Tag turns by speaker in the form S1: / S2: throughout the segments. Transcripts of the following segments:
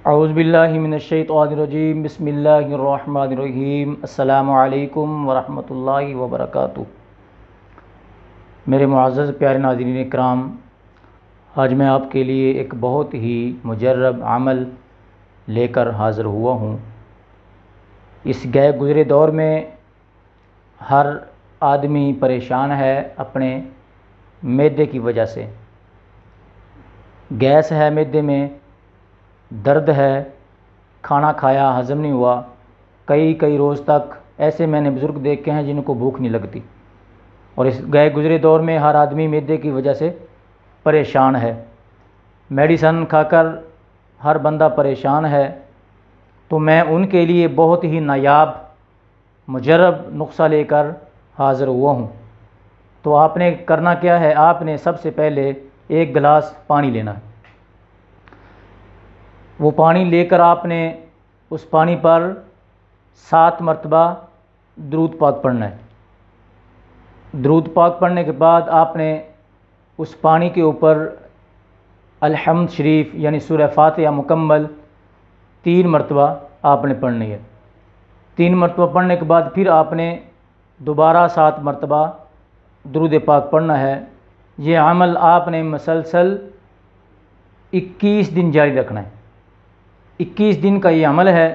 S1: اعوذ باللہ من الشیطان الرجیم بسم اللہ الرحمن الرحیم السلام علیکم ورحمۃ اللہ وبرکاتہ۔ میرے معزز پیارے ناظرین اکرام، آج میں آپ کے لیے ایک بہت ہی مجرب عمل لے کر حاضر ہوا ہوں۔ اس گئے گزرے دور میں ہر آدمی پریشان ہے اپنے معدے کی وجہ سے۔ گیس ہے معدے میں، درد ہے، کھانا کھایا ہضم نہیں ہوا، کئی روز تک ایسے میں نے بزرگ دیکھے ہیں جن کو بھوک نہیں لگتی۔ اور اس گئے گزرے دور میں ہر آدمی معدے کی وجہ سے پریشان ہے، میڈیسن کھا کر ہر بندہ پریشان ہے۔ تو میں ان کے لیے بہت ہی نایاب مجرب نسخہ لے کر حاضر ہوا ہوں۔ تو آپ نے کرنا کیا ہے، آپ نے سب سے پہلے ایک گلاس پانی لینا ہے۔ وہ پانی لے کر آپ نے اس پانی پر 7 مرتبہ درود پاک پڑھنا ہے۔ درود پاک پڑھنے کے بعد آپ نے اس پانی کے اوپر الحمد شریف یعنی سورہ فاتحہ مکمل 3 مرتبہ آپ نے پڑھنی ہے۔ 3 مرتبہ پڑھنے کے بعد پھر آپ نے دوبارہ 7 مرتبہ درود پاک پڑھنا ہے۔ یہ عمل آپ نے مسلسل 21 دن جاری رکھنا ہے۔ 21 دن کا یہ عمل ہے،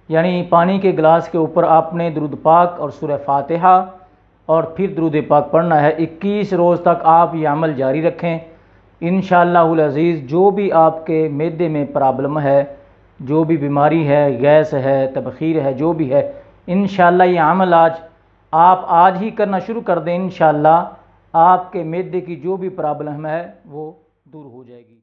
S1: یعنی پانی کے گلاس کے اوپر آپ نے درود پاک اور سورہ فاتحہ اور پھر درود پاک پڑھنا ہے۔ 21 روز تک آپ یہ عمل جاری رکھیں، انشاءاللہ العزیز جو بھی آپ کے معدے میں پرابلم ہے، جو بھی بیماری ہے، گیس ہے، تبخیر ہے، جو بھی ہے، انشاءاللہ یہ عمل آج ہی کرنا شروع کر دیں، انشاءاللہ آپ کے معدے کی جو بھی پرابلم ہے وہ دور ہو جائے گی۔